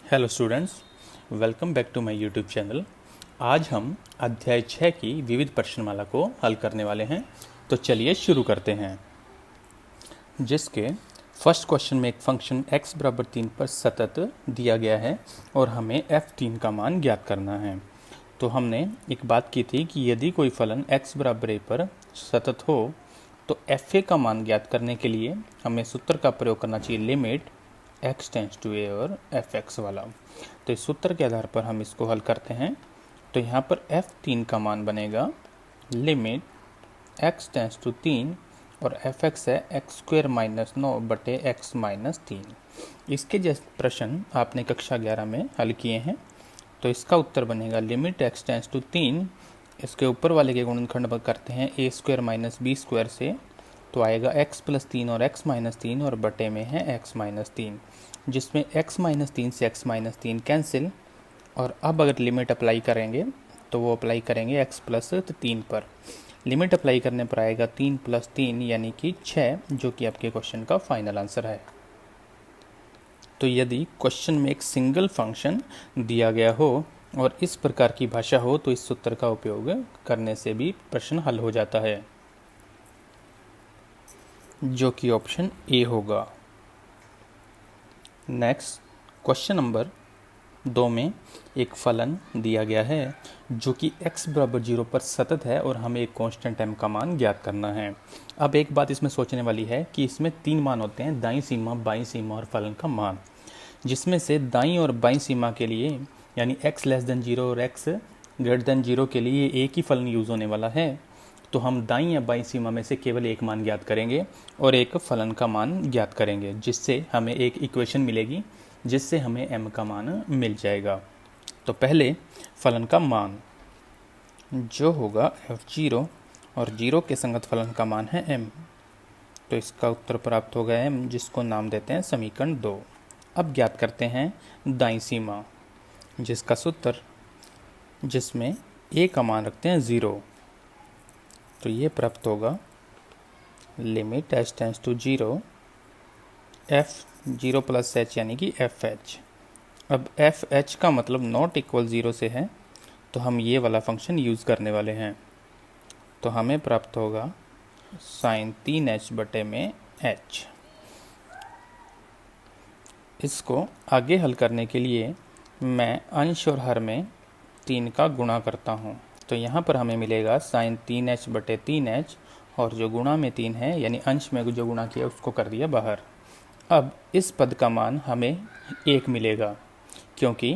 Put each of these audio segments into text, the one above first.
Hello students, welcome back to my YouTube channel. आज हम अध्याय 6 की विविध प्रश्नमाला को हल करने वाले हैं। तो चलिए शुरू करते हैं। जिसके फर्स्ट क्वेश्चन में एक फंक्शन x बराबर 3 पर सतत दिया गया है और हमें f3 का मान ज्ञात करना है। तो हमने एक बात की थी कि यदि कोई फलन x बराबर a पर सतत हो तो fa का मान ज्ञात करने के लिए हमें सूत्र का प्रयोग करना चाहिए, limit x tends to a और fx वाला। तो इस सूत्र के आधार पर हम इसको हल करते हैं। तो यहाँ पर f3 का मान बनेगा लिमिट x टेंस टू 3 और fx है x² माइनस 9 बटे x माइनस 3। इसके जैसे प्रश्न आपने कक्षा 11 में हल किए हैं। तो इसका उत्तर बनेगा लिमिट x टेंस टू 3, इसके ऊपर वाले के गुणनखंड करते हैं a² माइनस b² से, तो आएगा x प्लस 3 और x माइनस 3 और बटे में है x माइनस 3, जिसमें x माइनस 3 से x माइनस 3 कैंसिल। और अब अगर लिमिट अप्लाई करेंगे तो वो अप्लाई करेंगे x प्लस 3 पर। लिमिट अप्लाई करने पर आएगा 3 प्लस 3 यानी कि 6, जो कि आपके क्वेश्चन का फाइनल आंसर है। तो यदि क्वेश्चन में एक सिंगल फंक्शन दिया गया हो और इस प्रकार की भाषा हो तो इस सूत्र का उपयोग करने से भी प्रश्न हल हो जाता है, जो कि ऑप्शन ए होगा। नेक्स्ट क्वेश्चन नंबर 2 में एक फलन दिया गया है जो कि x बराबर 0 पर सतत है और हमें एक कांस्टेंट m का मान ज्ञात करना है। अब एक बात इसमें सोचने वाली है कि इसमें 3 मान होते हैं, दाईं सीमा, बाईं सीमा और फलन का मान, जिसमें से दाईं और बाईं सीमा के लिए यानी x लेस देन 0 और x ग्रेटर देन 0 के लिए एक ही फलन यूज़ होने वाला है। तो हम दाईं या बाईं सीमा में से केवल एक मान ज्ञात करेंगे और एक फलन का मान ज्ञात करेंगे, जिससे हमें एक इक्वेशन मिलेगी जिससे हमें m का मान मिल जाएगा। तो पहले फलन का मान जो होगा f0 और 0 के संगत फलन का मान है m। तो इसका उत्तर प्राप्त होगा m, जिसको नाम देते हैं समीकरण 2। अब ज्ञात करते हैं दाईं सीमा, जिसका सूत्र जिसमें a का मान रखते हैं 0। तो ये प्राप्त होगा limit h tends to 0 f0 plus h यानी कि fh। अब fh का मतलब नॉट इक्वल 0 से है, तो हम ये वाला फंक्शन यूज़ करने वाले हैं। तो हमें प्राप्त होगा साइन 3h बटे में h। इसको आगे हल करने के लिए मैं अंश और हर में 3 का गुणा करता हूँ। तो यहाँ पर हमें मिलेगा साइन 3h बटे 3h और जो गुणा में 3 है यानी अंश में जो गुणा किया उसको कर दिया बाहर। अब इस पद का मान हमें 1 मिलेगा, क्योंकि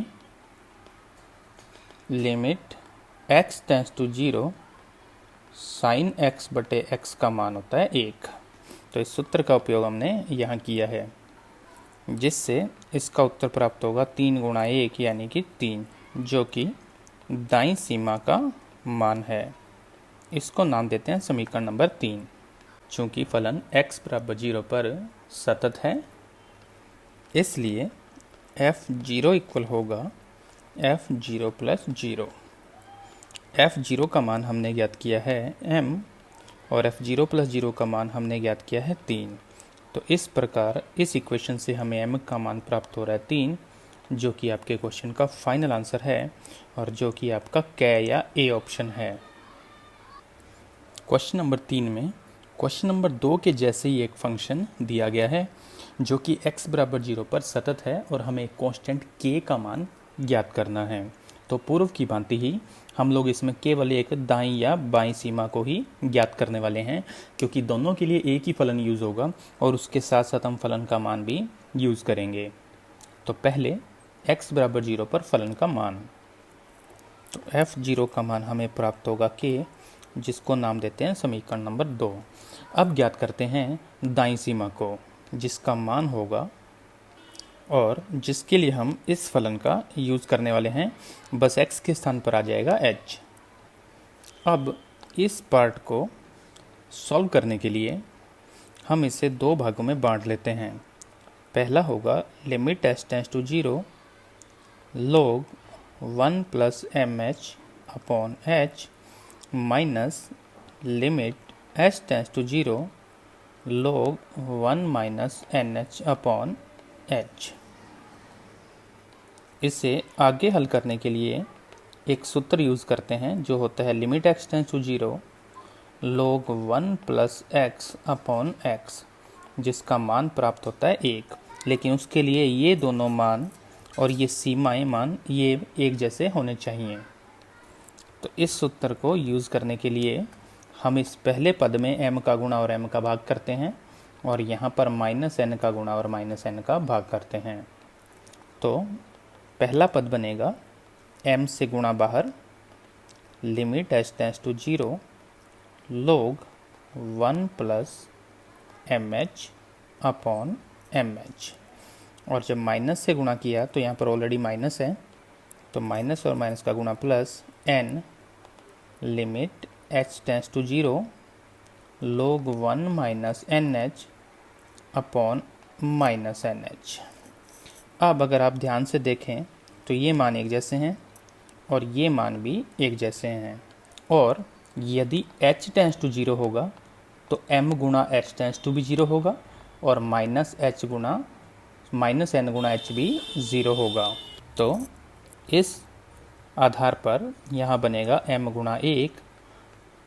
limit x tends to 0 sine x बटे x का मान होता है 1। तो इस सूत्र का उपयोग हमने यहाँ किया है, जिससे इसका उत्तर प्राप्त होगा 3 गुणा 1 यानी कि 3, जो कि दाईं सीमा का मान है। इसको नाम देते हैं समीकरण नंबर 3। चूँकि फलन x बराबर 0 पर सतत है, इसलिए f0 इक्वल होगा f0 प्लस 0। f0 का मान हमने ज्ञात किया है m और f0 प्लस 0 का मान हमने ज्ञात किया है 3। तो इस प्रकार इस इक्वेशन से हमें m का मान प्राप्त हो रहा है 3, जो कि आपके क्वेश्चन का फाइनल आंसर है और जो कि आपका क या ए ऑप्शन है। क्वेश्चन नंबर 3 में क्वेश्चन नंबर 2 के जैसे ही एक फंक्शन दिया गया है जो कि x बराबर 0 पर सतत है और हमें कांस्टेंट k का मान ज्ञात करना है। तो पूर्व की भांति ही हम लोग इसमें केवल एक दाईं या बाईं सीमा को ही ज्ञात करने वाले हैं, क्योंकि दोनों के लिए एक ही फलन यूज़ होगा और उसके साथ साथ हम फलन का मान भी यूज़ करेंगे। तो पहले x बराबर 0 पर फलन का मान, तो f0 का मान हमें प्राप्त होगा k, जिसको नाम देते हैं समीकरण नंबर 2। अब ज्ञात करते हैं दाईं सीमा को, जिसका मान होगा और जिसके लिए हम इस फलन का यूज़ करने वाले हैं, बस x के स्थान पर आ जाएगा h। अब इस पार्ट को सॉल्व करने के लिए हम इसे 2 भागों में बांट लेते हैं। पहला होगा limit h tends to 0 log 1 plus mh upon h minus limit h tends to 0 log 1 minus nh upon h। इसे आगे हल करने के लिए एक सूत्र यूज़ करते हैं जो होता है limit x tends to 0 log 1 plus x upon x, जिसका मान प्राप्त होता है 1। लेकिन उसके लिए ये दोनों मान और ये सीमाएं मान ये एक जैसे होने चाहिए। तो इस सूत्र को यूज़ करने के लिए हम इस पहले पद में m का गुणा और m का भाग करते हैं और यहाँ पर माइनस n का गुणा और माइनस n का भाग करते हैं। तो पहला पद बनेगा m से गुणा बाहर limit h tends to 0 log 1 plus m h upon m h, और जब माइनस से गुणा किया तो यहाँ पर ऑलरेडी माइनस है, तो माइनस और माइनस का गुणा plus n limit h tends to 0 log 1 minus N H upon minus N H. अब अगर आप ध्यान से देखें तो ये मान एक जैसे हैं और ये मान भी एक जैसे हैं, और यदि h टेंस टू 0 होगा तो m गुणा h टेंस टू भी 0 होगा और माइनस h गुणा माइनस n गुणा h भी 0 होगा। तो इस आधार पर यहाँ बनेगा m गुणा 1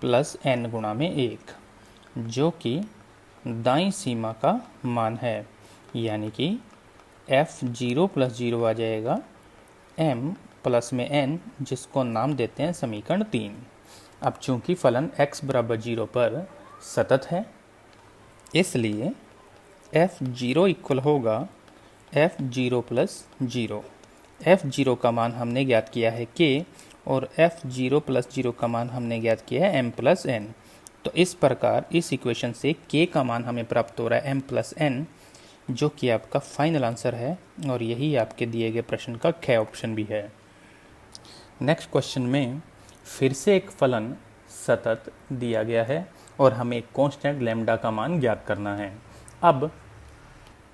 प्लस n गुणा में 1, जो कि दाईं सीमा का मान है, यानी कि f0 प्लस 0 आ जाएगा m प्लस में n, जिसको नाम देते हैं समीकरण 3। अब चूंकि फलन x बराबर 0 पर सतत है, इसलिए f0 इक्वल होगा f0 प्लस 0। f0 का मान हमने ज्ञात किया है k और f0 प्लस 0 का मान हमने ज्ञात किया है m प्लस n। तो इस प्रकार इस इक्वेशन से k का मान हमें प्राप्त हो रहा है m प्लस n, जो कि आपका फाइनल आंसर है और यही आपके दिए गए प्रश्न का ख ऑप्शन भी है। नेक्स्ट क्वेश्चन में फिर से एक फलन सतत दिया गया है और हमें कांस्टेंट लैम्डा का मान ज्ञात करना है। अब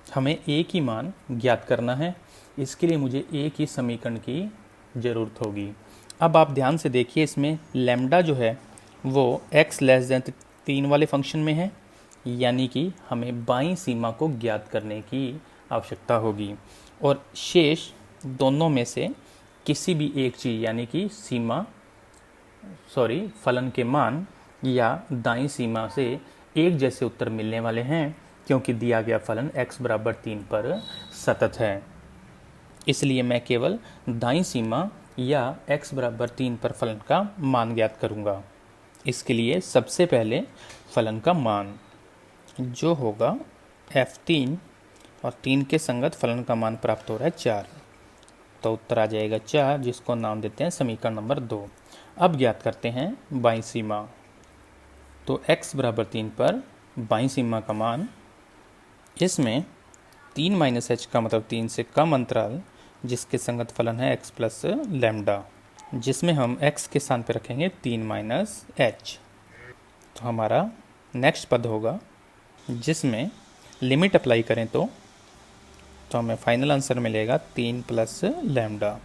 हमें एक ही मान ज्ञात करना है, इसके लिए मुझे एक ही समीकरण की ज़रूरत होगी। अब आप ध्यान से देखिए, इसमें लैम्डा जो है वो x लेस देन 3 वाले फंक्शन में है, यानी कि हमें बाईं सीमा को ज्ञात करने की आवश्यकता होगी और शेष दोनों में से किसी भी एक चीज़ यानी कि फलन के मान या दाईं सीमा से एक जैसे उत्तर मिलने वाले हैं, क्योंकि दिया गया फलन x बराबर 3 पर सतत है। इसलिए मैं केवल दाईं सीमा या x बराबर 3 पर फलन का मान ज्ञात करूंगा। इसके लिए सबसे पहले फलन का मान जो होगा f3 और 3 के संगत फलन का मान प्राप्त हो रहा है 4, तो उत्तर आ जाएगा 4, जिसको नाम देते हैं समीकरण नंबर 2। अब ज्ञात करते हैं बाईं सीमा। तो x बराबर 3 पर बाईं सीमा का मान, इसमें 3 माइनस h का मतलब 3 से कम अंतराल जिसके संगत फलन है x प्लस लैम्डा, जिसमें हम x के स्थान पर रखेंगे 3 माइनस h। तो हमारा नेक्स्ट पद होगा जिसमें लिमिट अप्लाई करें तो हमें फाइनल आंसर मिलेगा 3 प्लस लैम्डा,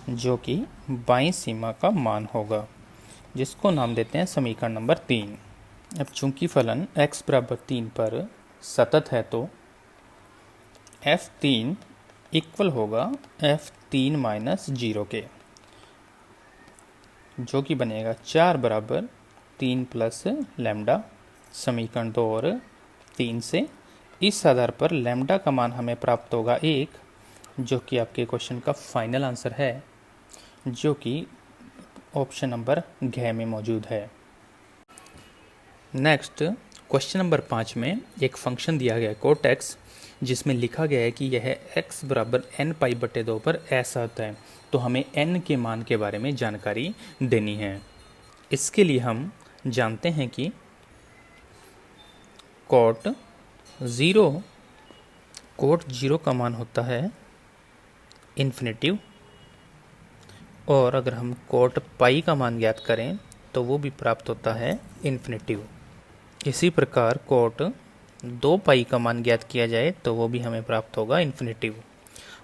जो कि बाईं सीमा का मान होगा, जिसको नाम देते हैं समीकरण नंबर 3। अब चूंकि फलन x बराबर 3 पर सतत है तो f3 इक्वल होगा f3 माइनस 0 के, जो कि बनेगा 4 बराबर 3 प्लस लैम्डा। समीकरण 2 और 3 से इस आधार पर लैम्डा का मान हमें प्राप्त होगा 1, जो कि आपके क्वेश्चन का फाइनल आंसर है, जो कि ऑप्शन नंबर घ में मौजूद है। नेक्स्ट क्वेश्चन नंबर 5 में एक फंक्शन दिया गया है कोट x, जिसमें लिखा गया है कि यह x बराबर n पाई बटे 2 पर ऐसा होता है। तो हमें n के मान के बारे में जानकारी देनी है। इसके लिए हम जानते हैं कि कोट 0 का मान होता है इन्फिनेटिव, और अगर हम कोट पाई का मान ज्ञात करें तो वो भी प्राप्त होता है इन्फिनेटिव। इसी प्रकार कोट 2 पाई का मान ज्ञात किया जाए तो वो भी हमें प्राप्त होगा इन्फिनेटिव,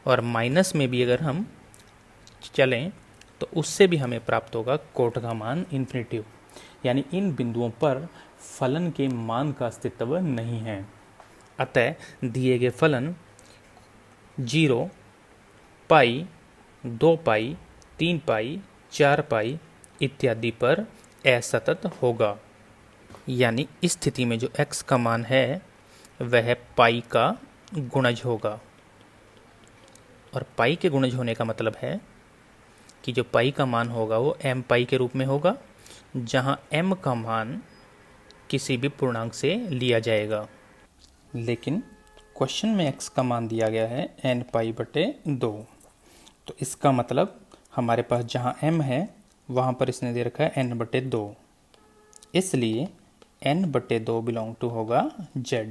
और माइनस में भी अगर हम चलें तो उससे भी हमें प्राप्त होगा कोट का मान इन्फिनेटिव। यानी इन बिंदुओं पर फलन के मान का अस्तित्व नहीं है। अतः दिए गए फलन 0, पाई 2 पाई, 3 पाई, 4 पाई इत्यादि पर असतत होगा। यानी इस स्थिति में जो x का मान है वह पाई का गुणज होगा। और पाई के गुणज होने का मतलब है कि जो पाई का मान होगा वो m पाई के रूप में होगा, जहां m का मान किसी भी पूर्णांक से लिया जाएगा। लेकिन क्वेश्चन में x का मान दिया गया है n पाई बटे 2, तो इसका मतलब हमारे पास जहां m है वहां पर इसने दे रखा है n बटे 2, इसलिए n बटे 2 बिलोंग टू होगा z।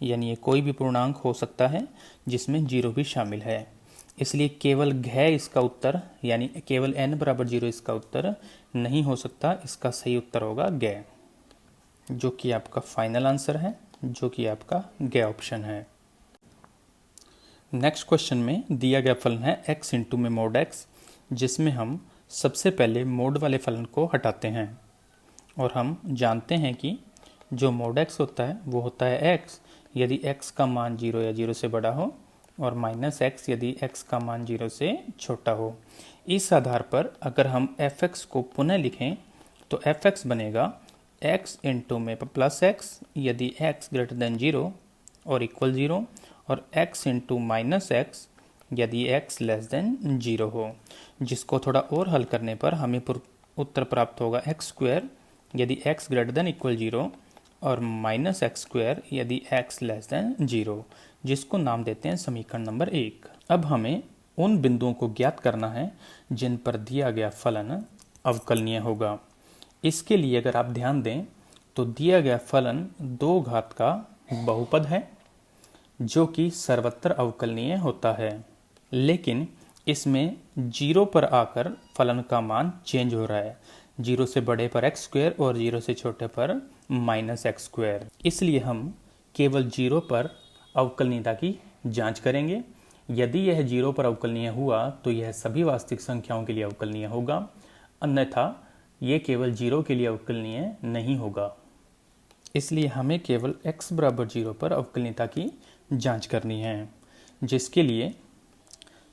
यानी ये कोई भी पूर्णांक हो सकता है जिसमें 0 भी शामिल है, इसलिए केवल घ इसका उत्तर, यानी केवल n बराबर 0 इसका उत्तर नहीं हो सकता। इसका सही उत्तर होगा ग, जो कि आपका फाइनल आंसर है, जो कि आपका ग ऑप्शन है। नेक्स्ट क्वेश्चन में दिया गया फलन है x इंटू में मोड x, जिसमें हम सबसे पहले मोड वाले फलन को हटाते हैं। और हम जानते हैं कि जो मोड x होता है वो होता है x यदि x का मान 0 या 0 से बड़ा हो, और माइनस x यदि x का मान 0 से छोटा हो। इस आधार पर अगर हम fx को पुनः लिखें तो fx बनेगा x इंटू में प्लस x यदि x ग्रेटर देन 0 और इक्वल 0, और x इंटू माइनस x यदि x लेस देन 0 हो, जिसको थोड़ा और हल करने पर हमें उत्तर प्राप्त होगा x स्क्वायर यदि x ग्रेटर देन इक्वल 0 और माइनस एक्स स्क्वायर यदि x लेस देन 0, जिसको नाम देते हैं समीकरण नंबर 1। अब हमें उन बिंदुओं को ज्ञात करना है जिन पर दिया गया फलन अवकलनीय होगा। इसके लिए अगर आप ध्यान दें तो दिया गया फलन 2 घात का बहुपद है जो कि सर्वत्र अवकलनीय होता है, लेकिन इसमें 0 पर आकर फलन का मान चेंज हो रहा है। 0 से बड़े पर एक्स स्क्वायर और 0 से छोटे पर माइनस एक्स स्क्वायर। इसलिए हम केवल 0 पर अवकलनीयता की जांच करेंगे। यदि यह 0 पर अवकलनीय हुआ तो यह सभी वास्तविक संख्याओं के लिए अवकलनीय होगा, अन्यथा यह केवल 0 के लिए अवकलनीय नहीं होगा। इसलिए हमें केवल x बराबर 0 पर अवकलनीयता की जांच करनी है, जिसके लिए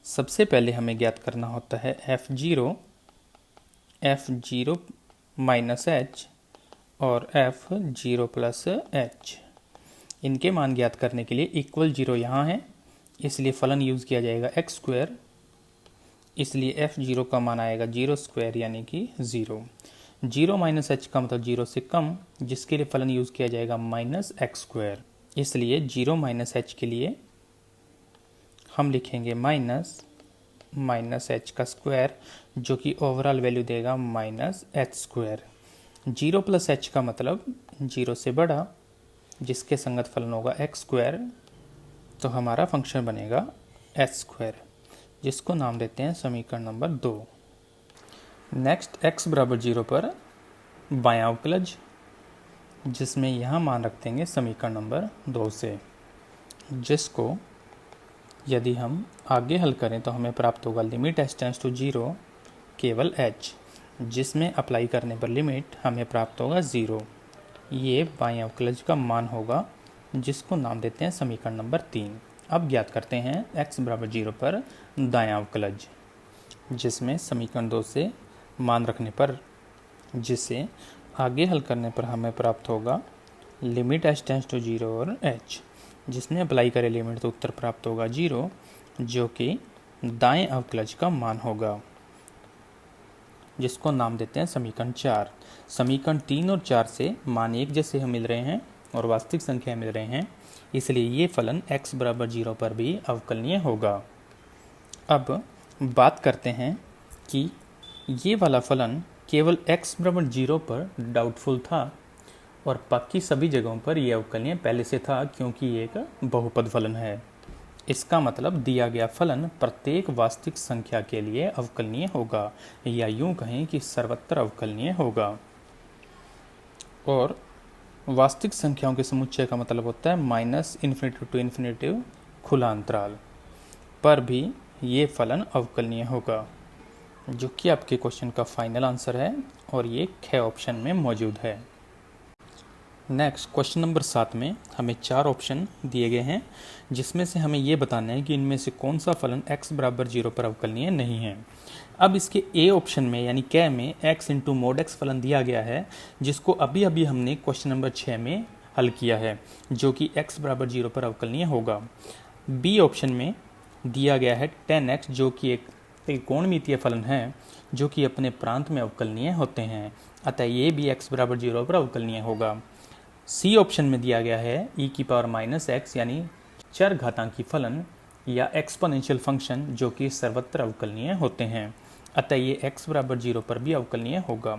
सबसे पहले हमें ज्ञात करना होता है f0 माइनस h और f0 प्लस h। इनके मान ज्ञात करने के लिए इक्वल 0 यहाँ है, इसलिए फलन यूज़ किया जाएगा x स्क्वायर, इसलिए f0 का मान आएगा 0 स्क्वायर यानी कि 0। 0 माइनस h का मतलब 0 से कम, जिसके लिए फलन यूज़ किया जाएगा माइनस एक्स स्क्वायर। इसलिए 0 माइनस h के लिए हम लिखेंगे माइनस h का स्क्वायर, जो कि ओवरऑल वैल्यू देगा minus H square. 0 plus h का मतलब 0 से बड़ा, जिसके संगत फलन होगा एक्स स्क्वायर, तो हमारा फंक्शन बनेगा एच स्क्वायर, जिसको नाम देते हैं समीकरण नंबर 2। नेक्स्ट x बराबर 0 पर बायां अवकलज, जिसमें यहाँ मान रख देंगे समीकरण नंबर 2 से, जिसको यदि हम आगे हल करें तो हमें प्राप्त होगा लिमिट h टेंड्स टू 0 केवल h, जिसमें अप्लाई करने पर लिमिट हमें प्राप्त होगा 0। ये बाएं अवकलज का मान होगा, जिसको नाम देते हैं समीकरण नंबर 3। अब ज्ञात करते हैं x बराबर 0 पर दायां अवकलज, जिसमें समीकरण 2 से मान रखने पर, जिसे आगे हल करने पर हमें प्राप्त होगा लिमिट h टेंड्स टू 0 और h, जिसमें अप्लाई करें लिमिट तो उत्तर प्राप्त होगा 0, जो कि दाएं अवकलज का मान होगा, जिसको नाम देते हैं समीकरण 4। समीकरण 3 और 4 से मान एक जैसे मिल रहे हैं और वास्तविक संख्या मिल रहे हैं, इसलिए ये फलन x बराबर 0 पर भी अवकलनीय होगा। अब बात करते हैं कि ये वाला फलन केवल x बराबर 0 पर डाउटफुल था और बाकी सभी जगहों पर यह अवकलनीय पहले से था, क्योंकि ये एक बहुपद फलन है। इसका मतलब दिया गया फलन प्रत्येक वास्तविक संख्या के लिए अवकलनीय होगा, या यूं कहें कि सर्वत्र अवकलनीय होगा। और वास्तविक संख्याओं के समुच्चय का मतलब होता है माइनस इन्फिनिटी टू इन्फिनिटी खुला अंतराल पर भी ये फलन अवकलनीय होगा, जो कि आपके क्वेश्चन का फाइनल आंसर है और ये ख ऑप्शन में मौजूद है। नेक्स्ट क्वेश्चन नंबर 7 में हमें 4 ऑप्शन दिए गए हैं, जिसमें से हमें ये बताना है कि इनमें से कौन सा फलन x बराबर 0 पर अवकलनीय नहीं है। अब इसके ए ऑप्शन में यानी कै में x इंटू मोड एक्स फलन दिया गया है, जिसको अभी अभी हमने क्वेश्चन नंबर 6 में हल किया है, जो कि x बराबर 0 पर अवकलनीय होगा। बी ऑप्शन में दिया गया है tan x, जो कि एक त्रिकोणमितीय फलन है जो कि अपने प्रांत में अवकलनीय होते हैं, अतः ये भी x बराबर 0 पर अवकलनीय होगा। सी ऑप्शन में दिया गया है e की पावर माइनस एक्स यानी चर घातांकी फलन या एक्सपोनेंशियल फंक्शन, जो कि सर्वत्र अवकलनीय होते हैं, अतः ये x बराबर 0 पर भी अवकलनीय होगा।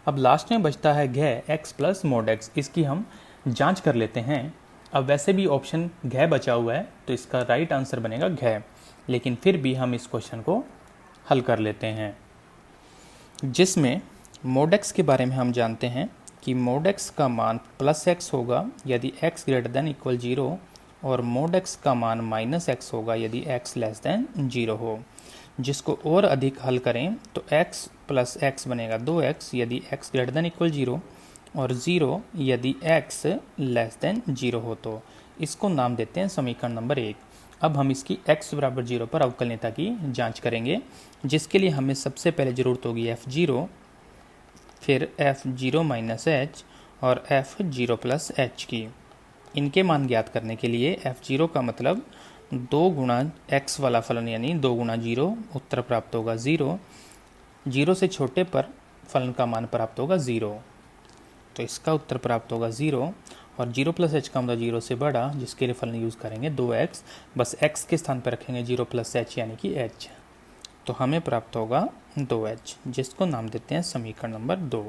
अब लास्ट में बचता है घ x प्लस मोड x, इसकी हम जांच कर लेते हैं। अब वैसे भी ऑप्शन घ बचा हुआ है तो इसका राइट आंसर बनेगा घ, लेकिन फिर भी हम इस क्वेश्चन को हल कर लेते हैं, जिसमें मोड x के बारे में हम जानते हैं कि मोड x का मान प्लस x होगा यदि x ग्रेटर देन इक्वल 0 और मोड x का मान माइनस x होगा यदि x लेस देन 0 हो। जिसको और अधिक हल करें तो x प्लस x बनेगा 2x यदि x ग्रेटर देन इक्वल 0 और 0 यदि x लेस देन 0 हो। तो इसको नाम देते हैं समीकरण नंबर 1। अब हम इसकी x बराबर 0 पर अवकलनीयता की जांच करेंगे, जिसके लिए हमें सबसे पहले ज़रूरत होगी f0, फिर f0 माइनस h और f0 प्लस h की। इनके मान ज्ञात करने के लिए f0 का मतलब 2 गुणा x वाला फलन यानी 2 गुणा 0, उत्तर प्राप्त होगा 0। 0 से छोटे पर फलन का मान प्राप्त होगा 0, तो इसका उत्तर प्राप्त होगा 0। और 0 प्लस h का मतलब 0 से बड़ा, जिसके लिए फलन यूज़ करेंगे 2x, बस x के स्थान पर रखेंगे 0 प्लस h यानी कि h, तो हमें प्राप्त होगा 2h, जिसको नाम देते हैं समीकरण नंबर 2।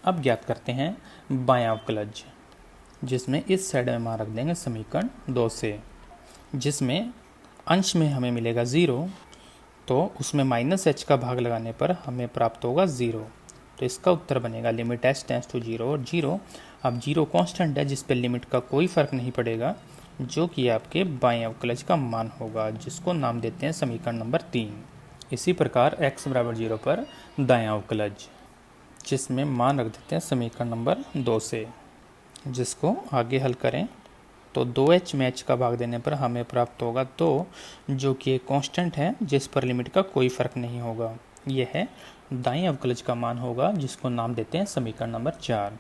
अब ज्ञात करते हैं बायां अवकलज, जिसमें इस साइड में मान रख देंगे समीकरण 2 से, जिसमें अंश में हमें मिलेगा 0, तो उसमें माइनस h का भाग लगाने पर हमें प्राप्त होगा 0, तो इसका उत्तर बनेगा लिमिट h टेंड्स टू 0 और 0। अब 0 कांस्टेंट है जिस पर लिमिट का कोई फर्क नहीं पड़ेगा, जो कि आपके बाएं अवकलज का मान होगा, जिसको नाम देते हैं समीकरण नंबर 3। इसी प्रकार x बराबर 0 पर दायां अवकलज, जिसमें मान रख देते हैं समीकरण नंबर 2 से, जिसको आगे हल करें तो 2h में h का भाग देने पर हमें प्राप्त होगा 2, जो कि एक कांस्टेंट है जिस पर लिमिट का कोई फर्क नहीं होगा। यह है दाएं अवकलज का मान होगा, जिसको नाम देते हैं समीकरण नंबर 4।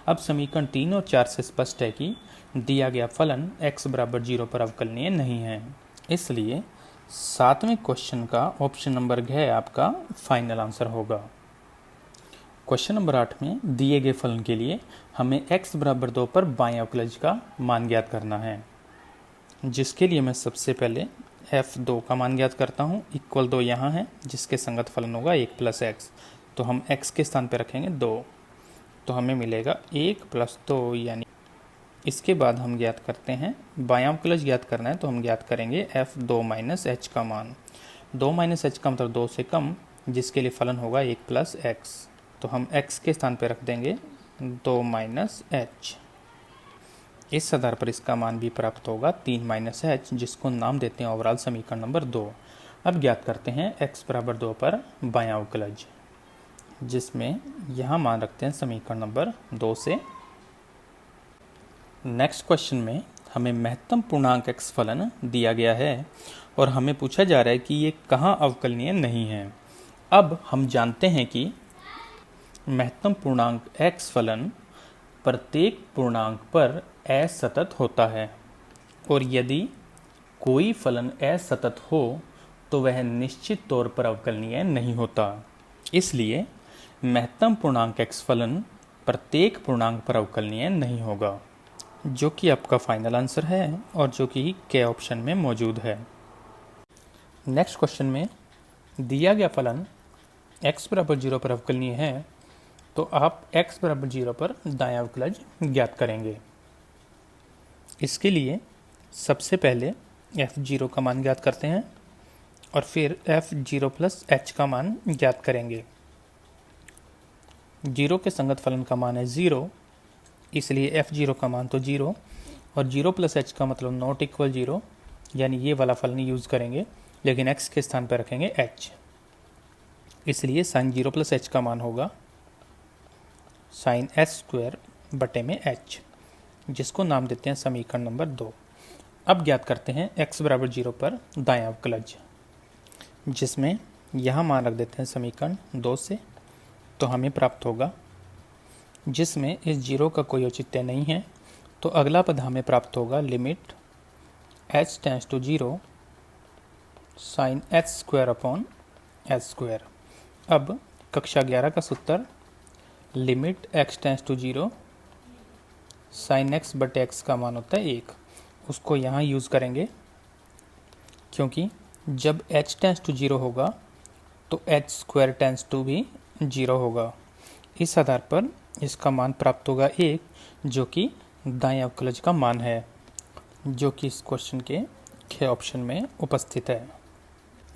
अब समीकरण 3 और 4 से स्पष्ट है कि दिया गया फलन x बराबर 0 पर अवकलनीय नहीं है, इसलिए 7वें क्वेश्चन का ऑप्शन नंबर घ आपका फाइनल आंसर होगा। क्वेश्चन नंबर 8 में दिए गए फलन के लिए हमें x बराबर 2 पर बाएं अवकलज का मान ज्ञात करना है, जिसके लिए मैं सबसे पहले f2 का मान ज्ञात करता हूँ। इक्वल 2 यहाँ है, जिसके संगत फलन होगा 1 प्लस x, तो हम x के स्थान पर रखेंगे 2, तो हमें मिलेगा 1 प्लस 2 यानी। इसके बाद हम ज्ञात करते हैं बायां अवकलज ज्ञात करना है, तो हम ज्ञात करेंगे f2 माइनस h का मान। 2 माइनस h का मतलब 2 से कम, जिसके लिए फलन होगा 1 प्लस x, तो हम x के स्थान पर रख देंगे 2 माइनस h। इस आधार पर इसका मान भी प्राप्त होगा 3 माइनस h, जिसको नाम देते हैं ओवरऑल समीकरण नंबर 2। अब ज्ञात करते हैं x बराबर 2 पर बायां अवकलज, जिसमें यहाँ मान रखते हैं समीकरण नंबर 2 से। नेक्स्ट क्वेश्चन में हमें महत्तम पूर्णांक x फलन दिया गया है और हमें पूछा जा रहा है कि ये कहाँ अवकलनीय नहीं है। अब हम जानते हैं कि महत्तम पूर्णांक x फलन प्रत्येक पूर्णांक पर असतत होता है, और यदि कोई फलन असतत हो तो वह निश्चित तौर पर अवकलनीय नहीं होता। इसलिए महत्तम पूर्णांक x फलन प्रत्येक पूर्णांक पर अवकलनीय नहीं होगा, जो कि आपका फाइनल आंसर है और जो कि के ऑप्शन में मौजूद है। नेक्स्ट क्वेश्चन में दिया गया फलन x बराबर 0 पर अवकलनीय है, तो आप x बराबर 0 पर दायां अवकलज ज्ञात करेंगे। इसके लिए सबसे पहले f0 का मान ज्ञात करते हैं और फिर f0 प्लस h का मान ज्ञात करेंगे। 0 के संगत फलन का मान है 0, इसलिए f0 का मान तो 0, और 0 प्लस h का मतलब नॉट इक्वल 0, यानी ये वाला फलन यूज़ करेंगे, लेकिन x के स्थान पर रखेंगे h, इसलिए साइन 0 प्लस h का मान होगा साइन s स्क्वायर बटे में h। जिसको नाम देते हैं समीकरण नंबर 2। अब ज्ञात करते हैं x बराबर 0 पर दायां अवकलज, जिसमें यहाँ मान रख देते हैं समीकरण 2 से, तो हमें प्राप्त होगा, जिसमें इस 0 का कोई औचित्य नहीं है, तो अगला पद हमें प्राप्त होगा limit h tends to 0 sine h square upon h square. अब कक्षा 11 का सूत्र limit x tends to 0 sine x बटे x का मान होता है 1, उसको यहाँ यूज़ करेंगे, क्योंकि जब h टेंड्स टू 0 होगा तो h स्क्वायर टेंड्स टू भी 0 होगा। इस आधार पर इसका मान प्राप्त होगा 1, जो कि दाएं अवकलज का मान है, जो कि इस क्वेश्चन के ख ऑप्शन में उपस्थित है।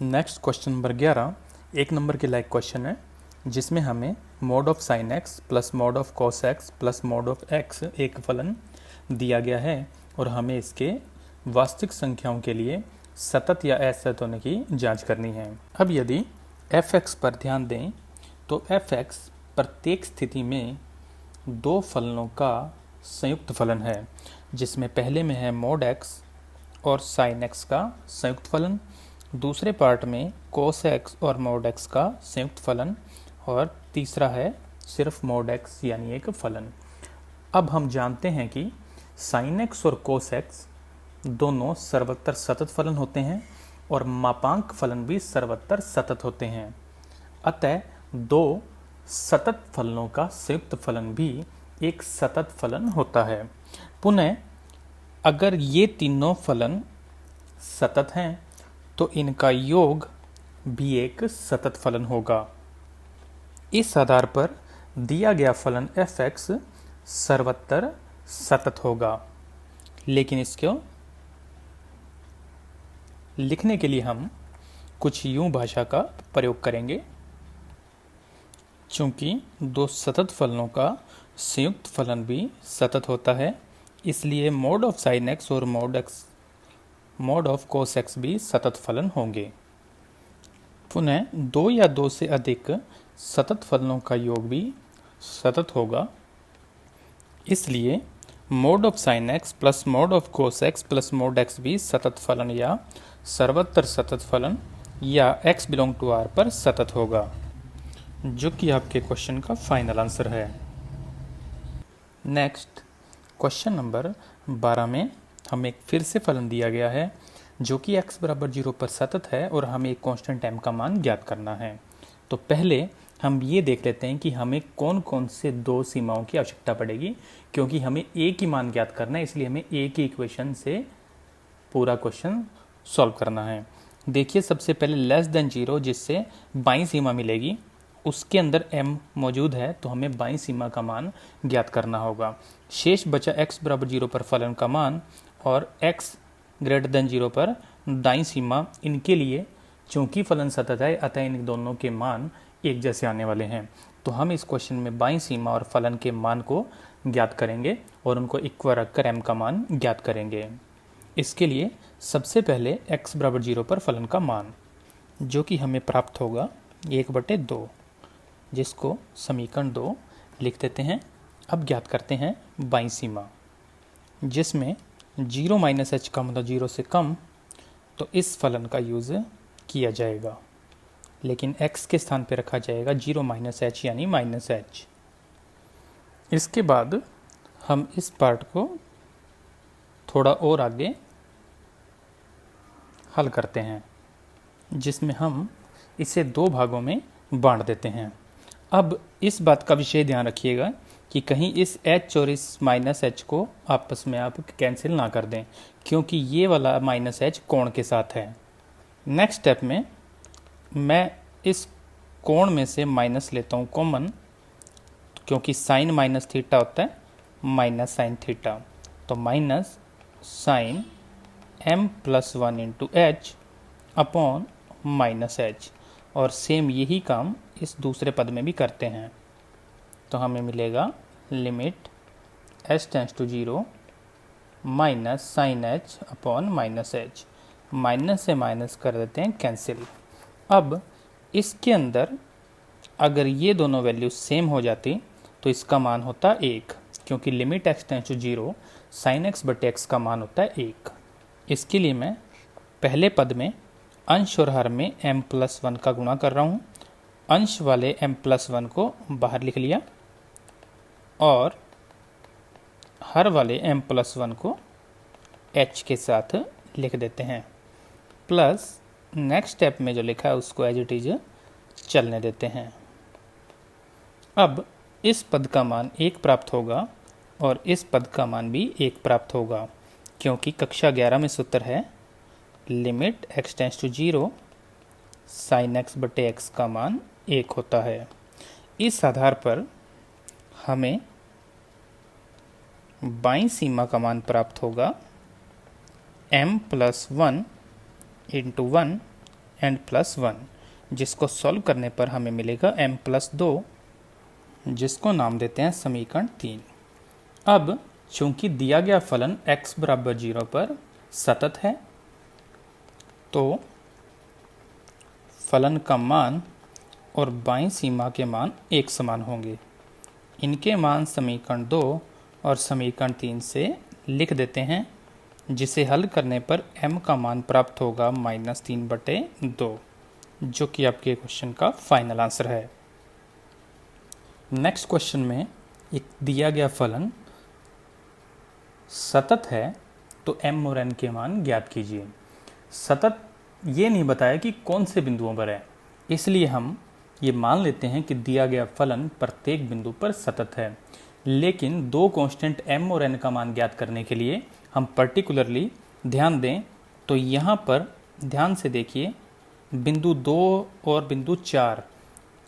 नेक्स्ट क्वेश्चन नंबर 11 1 नंबर के लायक क्वेश्चन है, जिसमें हमें mod of sine x plus mod of cos x plus mod of x एक फलन दिया गया है और हमें इसके वास्तविक संख्याओं के लिए सतत या असतत होने की जांच करनी है। अब यदि एफ एक्स पर ध्यान दें तो एफ एक्स प्रत्येक स्थिति में दो फलनों का संयुक्त फलन है, जिसमें पहले में है मॉड एक्स और साइन एक्स का संयुक्त फलन, दूसरे पार्ट में कोस एक्स और मॉड एक्स का संयुक्त फलन, और तीसरा है सिर्फ मॉड एक्स यानी एक फलन। अब हम जानते हैं कि साइन एक्स और कोस एक्स दोनों सर्वत्र सतत फलन होते हैं और मापांक फलन भी सर्वत्र सतत होते हैं। अतः दो सतत फलनों का संयुक्त फलन भी एक सतत फलन होता है। पुनः अगर ये तीनों फलन सतत हैं तो इनका योग भी एक सतत फलन होगा। इस आधार पर दिया गया फलन एफ एक्स सर्वत्र सतत होगा। लेकिन इसको लिखने के लिए हम कुछ यूं भाषा का प्रयोग करेंगे, चूंकि दो सतत फलनों का संयुक्त फलन भी सतत होता है, इसलिए मॉड ऑफ साइन एक्स और मॉड ऑफ कोस एक्स भी सतत फलन होंगे। पुनः दो या दो से अधिक सतत फलनों का योग भी सतत होगा, इसलिए mod of sine x plus mod of cos x plus mod x भी सतत फलन या सर्वत्र सतत फलन या x बिलोंग टू r पर सतत होगा, जो कि आपके क्वेश्चन का फाइनल आंसर है। नेक्स्ट क्वेश्चन नंबर 12 में हमें फिर से फलन दिया गया है, जो कि x बराबर 0 पर सतत है और हमें एक कांस्टेंट m का मान ज्ञात करना है। तो पहले हम ये देख लेते हैं कि हमें कौन कौन से दो सीमाओं की आवश्यकता पड़ेगी, क्योंकि हमें एक ही मान ज्ञात करना है, इसलिए हमें एक ही इक्वेशन से पूरा क्वेश्चन सॉल्व करना है। देखिए, सबसे पहले लेस देन 0 जिससे बाईं सीमा मिलेगी, उसके अंदर m मौजूद है, तो हमें बाईं सीमा का मान ज्ञात करना होगा। शेष बचा x बराबर 0 पर फलन का मान और x ग्रेटर देन 0 पर दाईं सीमा। इनके लिए चूंकि फलन सतत है, अतः इन दोनों के मान एक जैसे आने वाले हैं, तो हम इस क्वेश्चन में बाईं सीमा और फलन के मान को ज्ञात करेंगे और उनको इक्वल रखकर m का मान ज्ञात करेंगे। इसके लिए सबसे पहले x बराबर 0 पर फलन का मान, जो कि हमें प्राप्त होगा 1/2, जिसको समीकरण 2 लिख देते हैं। अब ज्ञात करते हैं बाईं सीमा, जिसमें 0 माइनस h का मतलब 0 से कम, तो इस फलन का यूज़ किया जाएगा, लेकिन x के स्थान पर रखा जाएगा 0 माइनस h यानी माइनस h। इसके बाद हम इस पार्ट को थोड़ा और आगे हल करते हैं, जिसमें हम इसे दो भागों में बांट देते हैं। अब इस बात का विशेष ध्यान रखिएगा कि कहीं इस h और इस माइनस h को आपस में आप कैंसिल ना कर दें, क्योंकि ये वाला माइनस h कोण के साथ है। नेक्स्ट स्टेप में मैं इस कोण में से माइनस लेता हूँ कॉमन, क्योंकि साइन माइनस थीटा होता है माइनस साइन थीटा, तो minus sine m+1 into H upon minus H. और सेम यही काम इस दूसरे पद में भी करते हैं, तो हमें मिलेगा limit h tends to 0 minus sine h upon minus h. Minus से माइनस कर देते हैं कैंसिल। अब इसके अंदर अगर ये दोनों वैल्यू सेम हो जाती तो इसका मान होता 1, क्योंकि limit x tends to 0 sine x बटे एक्स का मान होता है 1। इसके लिए मैं पहले पद में अंश और हर में m+1 का गुणा कर रहा हूँ। अंश वाले m+1 को बाहर लिख लिया और हर वाले m+1 को h के साथ लिख देते हैं, प्लस नेक्स्ट स्टेप में जो लिखा है उसको एज इट इज चलने देते हैं। अब इस पद का मान 1 प्राप्त होगा और इस पद का मान भी 1 प्राप्त होगा, क्योंकि कक्षा 11 में सूत्र है limit x tends to 0 sine x बटे एक्स का मान 1 होता है। इस आधार पर हमें बाईं सीमा का मान प्राप्त होगा m+1 इंटू 1 n+1, जिसको सॉल्व करने पर हमें मिलेगा m+2, जिसको नाम देते हैं समीकरण 3। अब चूंकि दिया गया फलन x बराबर 0 पर सतत है, तो फलन का मान और बाईं सीमा के मान एक समान होंगे। इनके मान समीकरण 2 और समीकरण 3 से लिख देते हैं, जिसे हल करने पर m का मान प्राप्त होगा -3/2, जो कि आपके क्वेश्चन का फाइनल आंसर है। नेक्स्ट क्वेश्चन में एक दिया गया फलन सतत है, तो m और n के मान ज्ञात कीजिए। सतत ये नहीं बताया कि कौन से बिंदुओं पर है, इसलिए हम ये मान लेते हैं कि दिया गया फलन प्रत्येक बिंदु पर सतत है। लेकिन दो कांस्टेंट m और n का मान ज्ञात करने के लिए हम पर्टिकुलरली ध्यान दें तो यहाँ पर ध्यान से देखिए, बिंदु 2 और बिंदु 4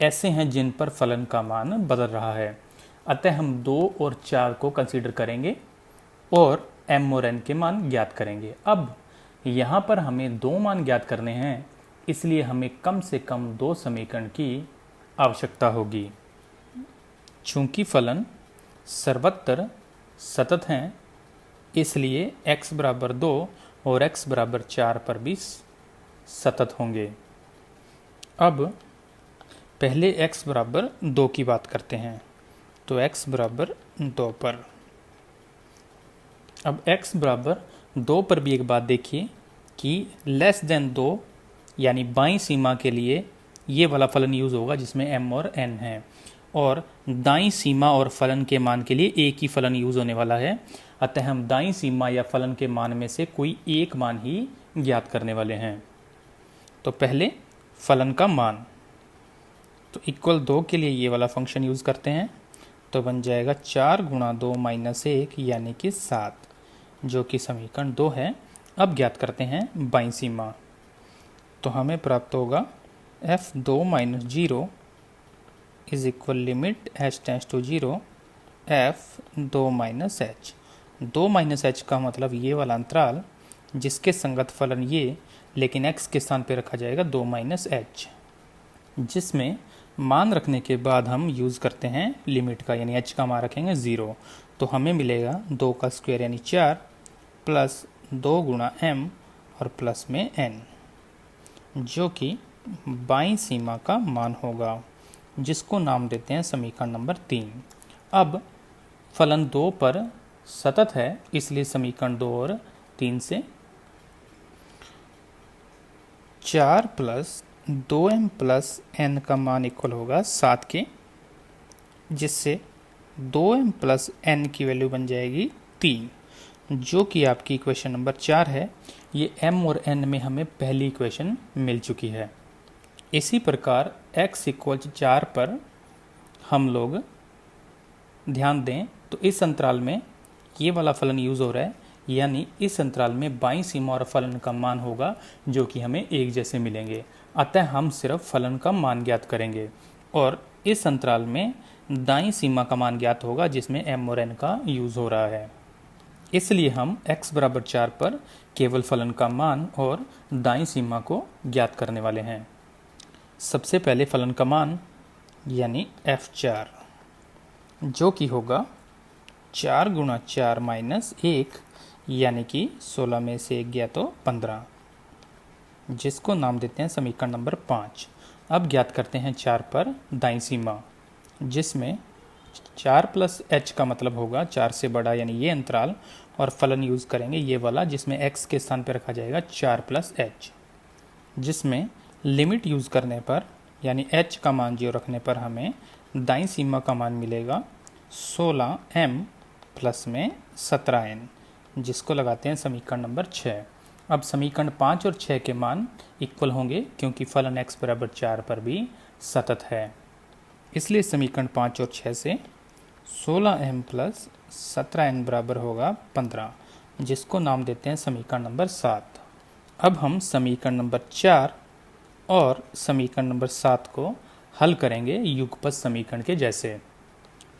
ऐसे हैं जिन पर फलन का मान बदल रहा है। अतः हम 2 और 4 को कंसीडर करेंगे और m और n के मान ज्ञात करेंगे। अब यहाँ पर हमें 2 मान ज्ञात करने हैं, इसलिए हमें कम से कम 2 समीकरण की आवश्यकता होगी। चूंकि फलन सर्वत्र सतत हैं, इसलिए x बराबर 2 और x बराबर 4 पर भी सतत होंगे। अब पहले x बराबर 2 की बात करते हैं, तो x बराबर 2 पर, अब x बराबर 2 पर भी एक बात देखिए कि लेस देन 2 यानी बाईं सीमा के लिए ये वाला फलन यूज़ होगा जिसमें m और n है, और दाईं सीमा और फलन के मान के लिए एक ही फलन यूज़ होने वाला है। अतः हम दाईं सीमा या फलन के मान में से कोई एक मान ही ज्ञात करने वाले हैं। तो पहले फलन का मान, तो इक्वल 2 के लिए ये वाला फंक्शन यूज़ करते हैं, तो बन जाएगा 4 गुणा 2 माइनस 1 यानी कि 7, जो कि समीकरण 2 है। अब ज्ञात करते हैं बाईं सीमा, तो हमें प्राप्त होगा f2 minus 0 is equal limit h tends to 0 f2 minus h। 2 minus h का मतलब ये वाला अंतराल जिसके संगत फलन ये, लेकिन x के स्थान पे रखा जाएगा 2 माइनस h, जिसमें मान रखने के बाद हम यूज़ करते हैं लिमिट का, यानी h का मान रखेंगे 0, तो हमें मिलेगा 2 का स्क्वायर यानी 4 प्लस 2 गुणा m और प्लस में n, जो कि बाईं सीमा का मान होगा, जिसको नाम देते हैं समीकरण नंबर 3। अब फलन 2 पर सतत है, इसलिए समीकरण 2 और 3 से 4 प्लस 2m प्लस n का मान इक्वल होगा 7 के, जिससे 2m प्लस n की वैल्यू बन जाएगी 3, जो कि आपकी इक्वेशन नंबर 4 है। ये m और n में हमें पहली इक्वेशन मिल चुकी है। इसी प्रकार x इक्वल 4 पर हम लोग ध्यान दें तो इस अंतराल में ये वाला फलन यूज़ हो रहा है, यानी इस अंतराल में बाईं सीमा और फलन का मान होगा जो कि हमें एक जैसे मिलेंगे। अतः हम सिर्फ फलन का मान ज्ञात करेंगे और इस अंतराल में दाईं सीमा का मान ज्ञात होगा जिसमें m और n का यूज़ हो रहा है। इसलिए हम x बराबर 4 पर केवल फलन का मान और दाईं सीमा को ज्ञात करने वाले हैं। सबसे पहले फलन का मान यानी f4, जो कि होगा 4 गुणा 4 माइनस 1 यानी कि 16 में से 1 गया तो 15, जिसको नाम देते हैं समीकरण नंबर 5। अब ज्ञात करते हैं 4 पर दाईं सीमा, जिसमें 4 प्लस एच का मतलब होगा 4 से बड़ा यानी ये अंतराल, और फलन यूज़ करेंगे ये वाला जिसमें x के स्थान पर रखा जाएगा 4 प्लस एच, जिसमें लिमिट यूज़ करने पर यानी h का मान 0 रखने पर हमें दाईं सीमा का मान मिलेगा 16m प्लस में 17n, जिसको लगाते हैं समीकरण नंबर 6। अब समीकरण 5 और 6 के मान इक्वल होंगे क्योंकि फलन x बराबर 4 पर भी सतत है, इसलिए समीकरण 5 और 6 से 16m प्लस 17n बराबर होगा 15, जिसको नाम देते हैं समीकरण नंबर 7। अब हम समीकरण नंबर 4 और समीकरण नंबर 7 को हल करेंगे युगपत समीकरण के जैसे,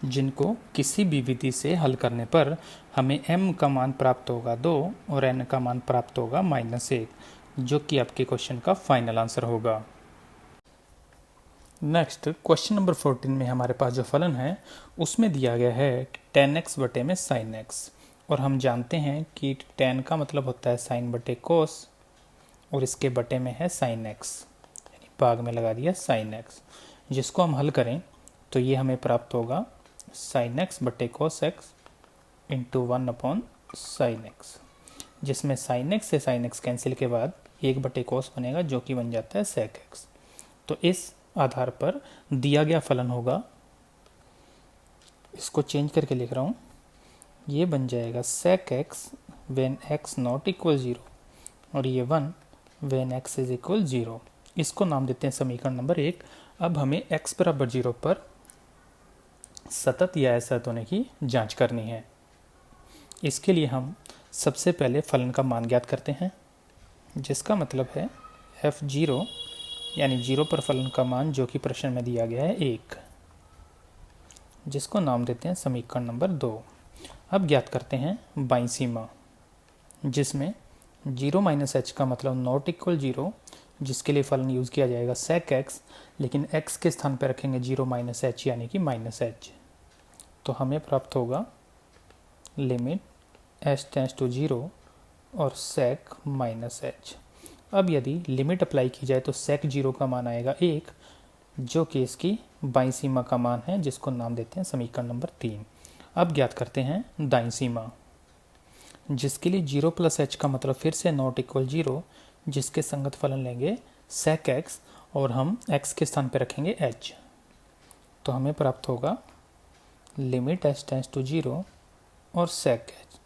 जिनको किसी भी विधि से हल करने पर हमें m का मान प्राप्त होगा 2 और n का मान प्राप्त होगा -1, जो कि आपके क्वेश्चन का फाइनल आंसर होगा। नेक्स्ट क्वेश्चन नंबर 14 में हमारे पास जो फलन है उसमें दिया गया है tan x बटे में sin x, और हम जानते हैं कि tan का मतलब होता है sin बटे cos, और इसके बटे में है sin x, यानी भाग में लगा दिया sin x, जिसको हम हल करें तो ये हमें प्राप्त होगा sin x बटे cos x into 1/sin x, जिसमें sin x से sin x कैंसिल के बाद 1/cos बनेगा जो कि बन जाता है sec x। तो इस आधार पर दिया गया फलन होगा, इसको चेंज करके लिख रहा हूँ, ये बन जाएगा sec x when x not equal 0 और ये 1 when x इज इक्वल 0। इसको नाम देते हैं समीकरण नंबर 1। अब हमें x बराबर 0 पर सतत या असतत होने की जांच करनी है। इसके लिए हम सबसे पहले फलन का मान ज्ञात करते हैं, जिसका मतलब है f0 यानी 0 पर फलन का मान जो कि प्रश्न में दिया गया है 1, जिसको नाम देते हैं समीकरण नंबर 2। अब ज्ञात करते हैं बाईं सीमा, जिसमें 0 माइनस एच का मतलब नॉट इक्वल 0, जिसके लिए फलन यूज़ किया जाएगा sec x, लेकिन x के स्थान पर रखेंगे 0 माइनस एच यानी कि -h, तो हमें प्राप्त होगा लिमिट h टेंड्स टू 0 और sec -h। अब यदि लिमिट अप्लाई की जाए तो sec 0 का मान आएगा 1, जो कि इसकी बाईं सीमा का मान है, जिसको नाम देते हैं समीकरण नंबर 3। अब ज्ञात करते हैं दाईं सीमा, जिसके लिए 0 प्लस h का मतलब फिर से नॉट इक्वल 0, जिसके संगत फलन लेंगे sec x और हम x के स्थान पर रखेंगे h, तो हमें प्राप्त होगा लिमिट h टेंड्स टू 0 और sec h,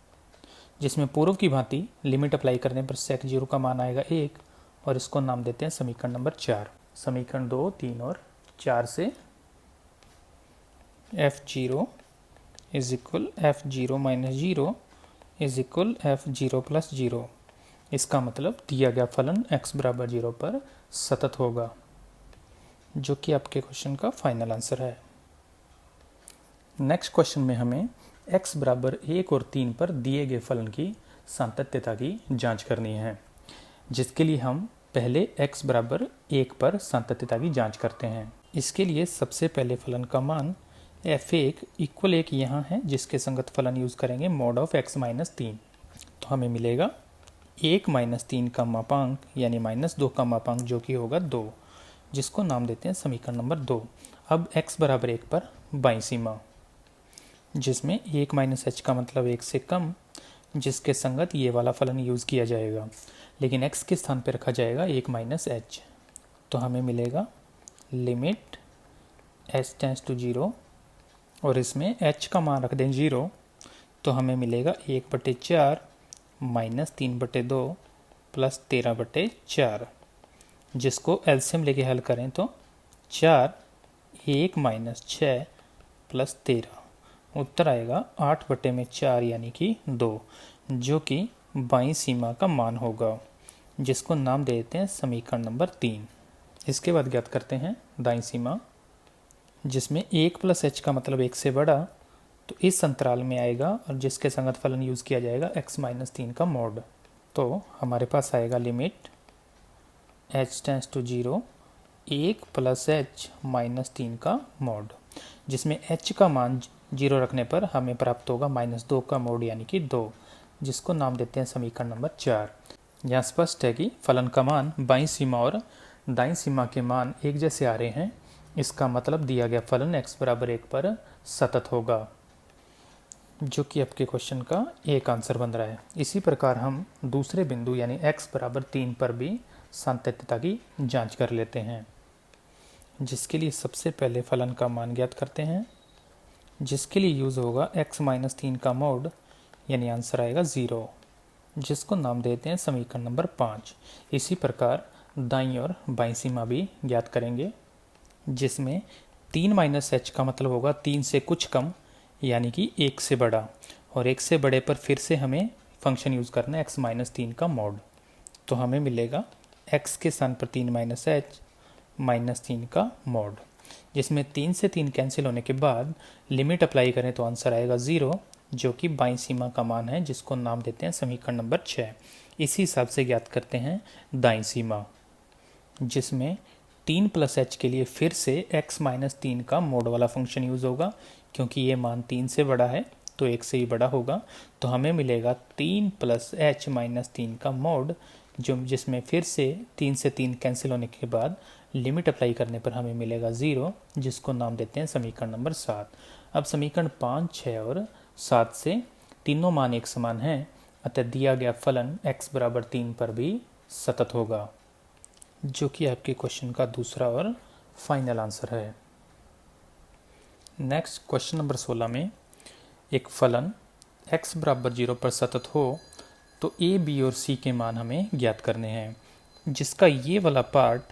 जिसमें पूर्व की भांति लिमिट अप्लाई करने पर sec 0 का मान आएगा 1, और इसको नाम देते हैं समीकरण नंबर 4। समीकरण 2, 3 और 4 से f0 is equal f0 minus 0 is equal f0 plus 0। इसका मतलब दिया गया फलन x बराबर 0 पर सतत होगा, जो कि आपके क्वेश्चन का फाइनल आंसर है। नेक्स्ट क्वेश्चन में हमें x बराबर 1 और 3 पर दिए गए फलन की सातत्यता की जांच करनी है, जिसके लिए हम पहले x बराबर 1 पर सातत्यता की जांच करते हैं। इसके लिए सबसे पहले फलन का मान f1 इक्वल 1 यहाँ है, जिसके संगत फलन यूज़ करेंगे mod ऑफ x माइनस 3, तो हमें मिलेगा 1 माइनस 3 का मापांक यानी -2 का मापांक जो कि होगा 2, जिसको नाम देते हैं समीकरण नंबर 2। अब x बराबर 1 पर बाईं सीमा, जिसमें 1 माइनस h का मतलब 1 से कम, जिसके संगत ये वाला फलन यूज़ किया जाएगा, लेकिन x के स्थान पर रखा जाएगा 1 माइनस h, तो हमें मिलेगा लिमिट h टेंड्स टू 0 और इसमें h का मान रख दें 0, तो हमें मिलेगा 1/4 माइनस 3/2 प्लस 13/4, जिसको एलसीएम लेके हल करें तो 4 1 माइनस 6 प्लस 13, उत्तर आएगा 8/4 यानी कि 2, जो कि बाईं सीमा का मान होगा, जिसको नाम दे देते हैं समीकरण नंबर 3। इसके बाद ज्ञात करते हैं दाईं सीमा, जिसमें 1 प्लस h का मतलब 1 से बड़ा, तो इस अंतराल में आएगा और जिसके संगत फलन यूज़ किया जाएगा x माइनस 3 का मॉड, तो हमारे पास आएगा limit h tends to 0 1 plus h minus 3 का मॉड, जिसमें h का मान 0 रखने पर हमें प्राप्त होगा -2 का मॉड यानी कि 2, जिसको नाम देते हैं समीकरण नंबर 4। यहाँ स्पष्ट है कि फलन का मान बाईं सीमा और दाईं सीमा के मान एक जैसे आ रहे हैं, इसका मतलब दिया गया फलन x बराबर 1 पर सतत होगा, जो कि आपके क्वेश्चन का एक आंसर बन रहा है। इसी प्रकार हम दूसरे बिंदु यानी x बराबर 3 पर भी सातत्यता की जांच कर लेते हैं, जिसके लिए सबसे पहले फलन का मान ज्ञात करते हैं, जिसके लिए यूज़ होगा x माइनस 3 का मोड, यानी आंसर आएगा 0, जिसको नाम देते हैं समीकरण नंबर 5। इसी प्रकार दाईं और बाईं सीमा भी ज्ञात करेंगे, जिसमें 3 माइनस एच का मतलब होगा 3 से कुछ कम, यानी कि 1 से बड़ा, और 1 से बड़े पर फिर से हमें फंक्शन यूज़ करना है x माइनस 3 का मॉड। तो हमें मिलेगा x के स्थान पर 3 माइनस एच माइनस 3 का मॉड, जिसमें 3 से 3 कैंसिल होने के बाद लिमिट अप्लाई करें तो आंसर आएगा 0, जो कि बाईं सीमा का मान है, जिसको नाम देते हैं समीकरण नंबर 6। इसी हिसाब से ज्ञात करते हैं दाईं सीमा, जिसमें 3 प्लस एच के लिए फिर से x माइनस 3 का मोड वाला फंक्शन यूज़ होगा, क्योंकि ये मान 3 से बड़ा है तो 1 से ही बड़ा होगा। तो हमें मिलेगा 3 प्लस एच माइनस 3 का मोड, जिसमें फिर से 3 से 3 कैंसिल होने के बाद लिमिट अप्लाई करने पर हमें मिलेगा 0, जिसको नाम देते हैं समीकरण नंबर 7। अब समीकरण 5, 6 और 7 से तीनों मान एक समान हैं, अतः दिया गया फलन x बराबर 3 पर भी सतत होगा, जो कि आपके क्वेश्चन का दूसरा और फाइनल आंसर है। नेक्स्ट क्वेश्चन नंबर 16 में एक फलन x बराबर 0 पर सतत हो तो a, b और c के मान हमें ज्ञात करने हैं, जिसका ये वाला पार्ट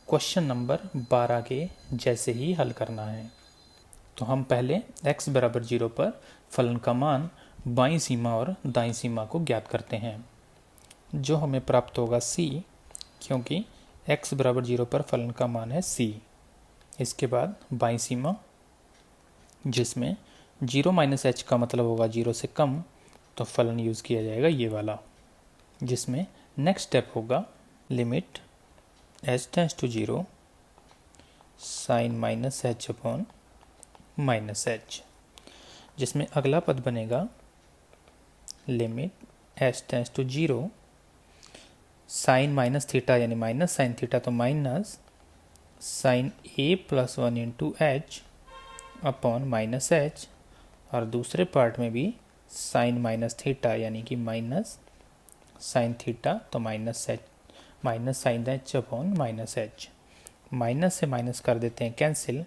क्वेश्चन नंबर 12 के जैसे ही हल करना है। तो हम पहले x बराबर 0 पर फलन का मान बाईं सीमा और दाईं सीमा को ज्ञात करते हैं, जो हमें प्राप्त होगा c, क्योंकि x बराबर 0 पर फलन का मान है c। इसके बाद बाईं सीमा, जिसमें 0 माइनस एच का मतलब होगा 0 से कम, तो फलन यूज़ किया जाएगा ये वाला, जिसमें नेक्स्ट स्टेप होगा limit H tends to 0 sine minus H upon minus H, जिसमें अगला पद बनेगा limit H tends to 0 sine minus theta, यानी माइनस साइन थीटा तो minus sine A plus 1 into H upon minus H, और दूसरे part में भी साइन माइनस थीटा यानी कि माइनस साइन थीटा तो minus sine h upon minus h. Minus से माइनस कर देते हैं कैंसिल,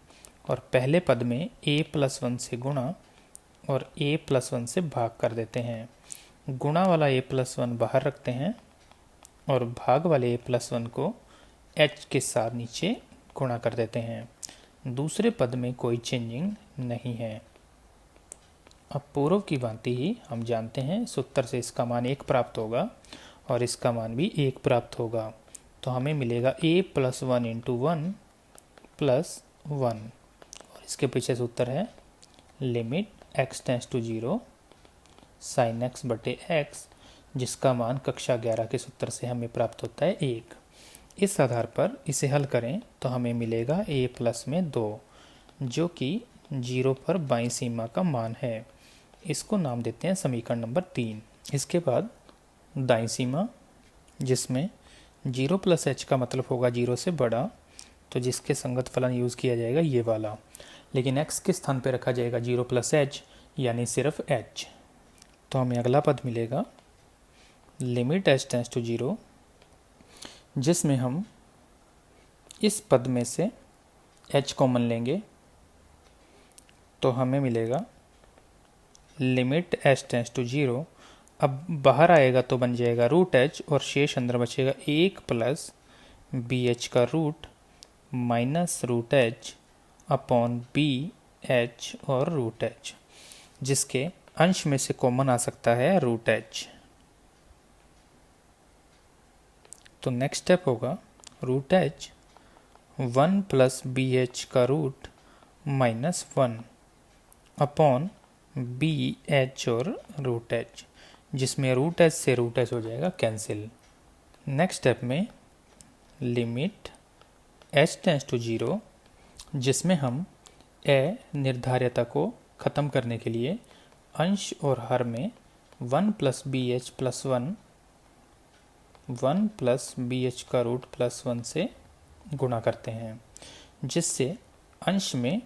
और पहले पद में a प्लस 1 से गुणा और a प्लस 1 से भाग कर देते हैं। गुणा वाला a प्लस 1 बाहर रखते हैं और भाग वाले a प्लस 1 को h के साथ नीचे गुणा कर देते हैं। दूसरे पद में कोई चेंजिंग नहीं है। अब पूर्व की भांति ही हम जानते हैं सूत्र से इसका मान 1 प्राप्त होगा और इसका मान भी 1 प्राप्त होगा। तो हमें मिलेगा a प्लस 1 इंटू 1 प्लस 1, और इसके पीछे सूत्र है limit x tends to 0 sine x बटे x, जिसका मान कक्षा 11 के सूत्र से हमें प्राप्त होता है 1। इस आधार पर इसे हल करें तो हमें मिलेगा a प्लस में 2, जो कि 0 पर बाईं सीमा का मान है। इसको नाम देते हैं समीकरण नंबर 3। इसके बाद दाईं सीमा, जिसमें 0 प्लस एच का मतलब होगा 0 से बड़ा, तो जिसके संगत फलन यूज़ किया जाएगा ये वाला, लेकिन x के स्थान पर रखा जाएगा 0 प्लस एच यानी सिर्फ h। तो हमें अगला पद मिलेगा लिमिट h टेंड्स टू 0, जिसमें हम इस पद में से h कॉमन लेंगे तो हमें मिलेगा लिमिट h टेंड्स टू 0। अब बाहर आएगा तो बन जाएगा रूट h, और शेष अंदर बचेगा 1 प्लस बी एच का root minus root h upon B H और रूट h, जिसके अंश में से कॉमन आ सकता है रूट h। तो नेक्स्ट स्टेप होगा root h 1 plus B H का root minus 1 upon B H और रूट h, जिसमें रूट h से रूट h हो जाएगा कैंसिल। नेक्स्ट स्टेप में लिमिट h टेंड्स टू 0, जिसमें हम a निर्धार्यता को ख़त्म करने के लिए अंश और हर में 1 plus B h plus 1 plus B H का रूट प्लस 1 से गुणा करते हैं, जिससे अंश में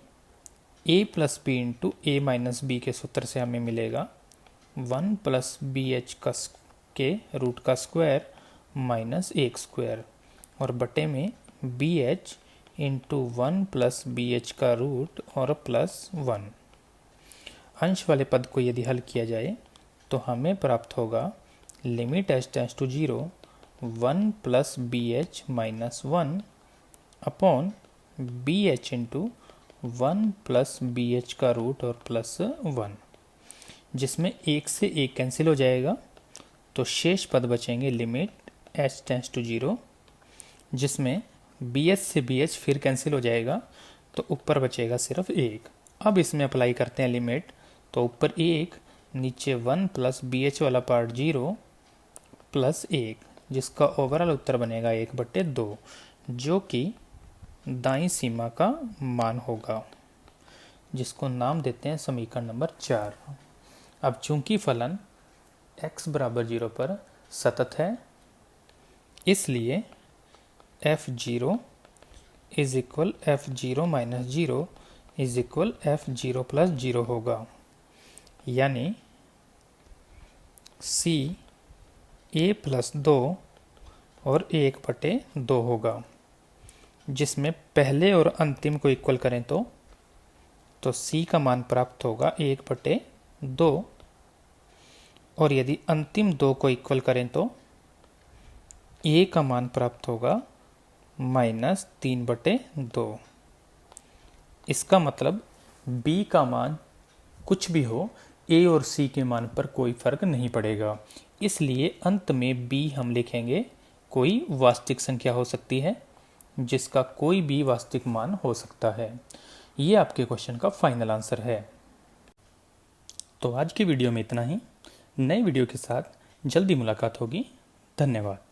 a plus b into a minus b के सूत्र से हमें मिलेगा 1 प्लस बी एच के रूट का स्क्वायर माइनस एक स्क्वायर, और बटे में b h into 1 plus B H का रूट और प्लस 1। अंश वाले पद को यदि हल किया जाए तो हमें प्राप्त होगा limit H tends to 0 1 plus B h minus 1 upon B h into 1 plus B H का रूट और प्लस 1, जिसमें एक से एक कैंसिल हो जाएगा तो शेष पद बचेंगे लिमिट एच टेंड्स टू 0, जिसमें बी एच से बी एच फिर कैंसिल हो जाएगा तो ऊपर बचेगा सिर्फ एक। अब इसमें अप्लाई करते हैं लिमिट, तो ऊपर एक, नीचे 1 प्लस बी एच वाला पार्ट 0 प्लस एक, जिसका ओवरऑल उत्तर बनेगा 1/2, जो कि दाईं सीमा का मान होगा, जिसको नाम देते हैं समीकरण नंबर 4। अब चूंकि फलन x बराबर 0 पर सतत है, इसलिए f0 is equal f0 minus 0 is equal f0 plus 0 होगा, यानी c a प्लस 2 और 1/2 होगा, जिसमें पहले और अंतिम को इक्वल करें तो c का मान प्राप्त होगा 1/2, और यदि अंतिम 2 को इक्वल करें तो a का मान प्राप्त होगा -3/2। इसका मतलब b का मान कुछ भी हो, a और c के मान पर कोई फर्क नहीं पड़ेगा, इसलिए अंत में b हम लिखेंगे कोई वास्तविक संख्या हो सकती है जिसका कोई भी वास्तविक मान हो सकता है। ये आपके क्वेश्चन का फाइनल आंसर है। तो आज की वीडियो में इतना ही। नए वीडियो के साथ जल्दी मुलाकात होगी। धन्यवाद।